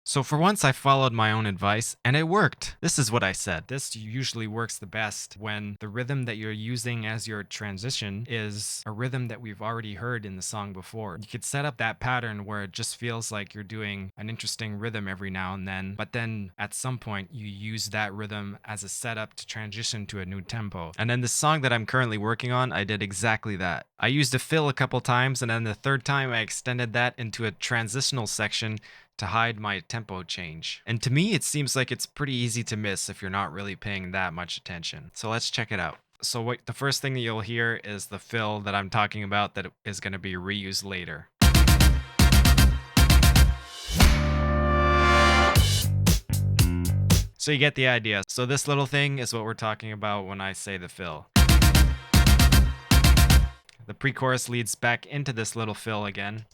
So for once, I followed my own advice and it worked. This is what I said. This usually works the best when the rhythm that you're using as your transition is a rhythm that we've already heard in the song before. You could set up that pattern where it just feels like you're doing an interesting rhythm every now and then, but then at some point you use that rhythm as a setup to transition to a new tempo. And then the song that I'm currently working on, I did exactly that. I used a fill a couple times, and then the third time I extended that into a transitional section to hide my tempo change. And to me, it seems like it's pretty easy to miss if you're not really paying that much attention. So let's check it out. So what the first thing that you'll hear is the fill that I'm talking about that is going to be reused later. So you get the idea. So this little thing is what we're talking about when I say the fill. The pre-chorus leads back into this little fill again.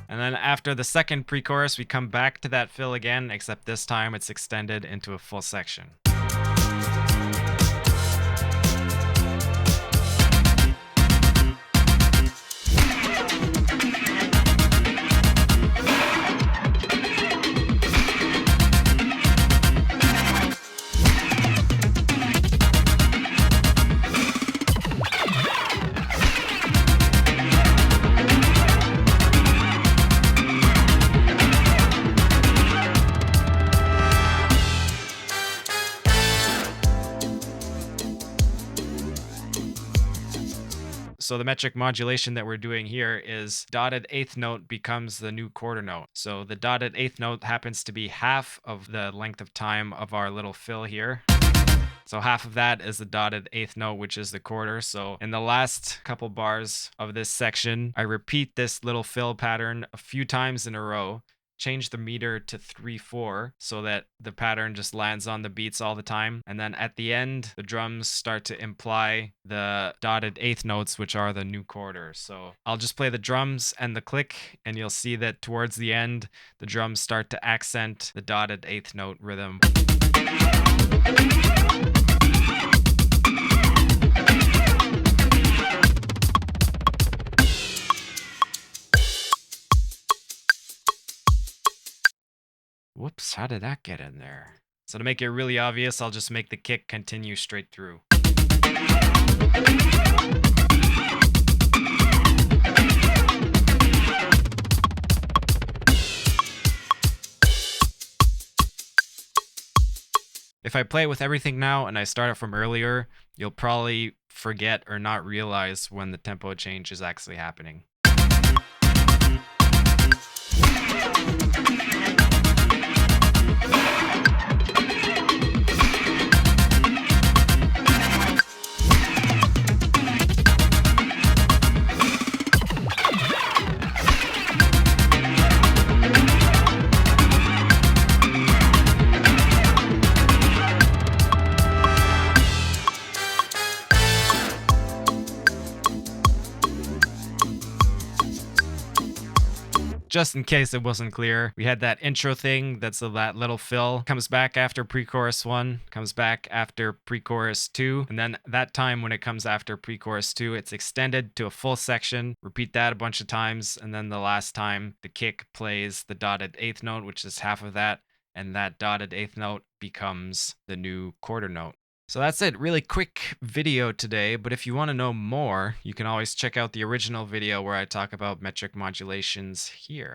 And then after the second pre-chorus, we come back to that fill again, except this time it's extended into a full section. So the metric modulation that we're doing here is dotted eighth note becomes the new quarter note. So the dotted eighth note happens to be half of the length of time of our little fill here. So half of that is the dotted eighth note, which is the quarter. So in the last couple bars of this section, I repeat this little fill pattern a few times in a row. Change the meter to 3/4 so that the pattern just lands on the beats all the time. And then at the end, the drums start to imply the dotted eighth notes, which are the new quarter. So I'll just play the drums and the click, and you'll see that towards the end, the drums start to accent the dotted eighth note rhythm. Whoops, how did that get in there? So to make it really obvious, I'll just make the kick continue straight through. If I play it with everything now and I start it from earlier, you'll probably forget or not realize when the tempo change is actually happening. Just in case it wasn't clear, we had that intro thing that's that little fill, comes back after pre-chorus 1, comes back after pre-chorus 2, and then that time when it comes after pre-chorus 2, it's extended to a full section. Repeat that a bunch of times, and then the last time the kick plays the dotted eighth note, which is half of that, and that dotted eighth note becomes the new quarter note. So that's it. Really quick video today, but if you want to know more, you can always check out the original video where I talk about metric modulations here.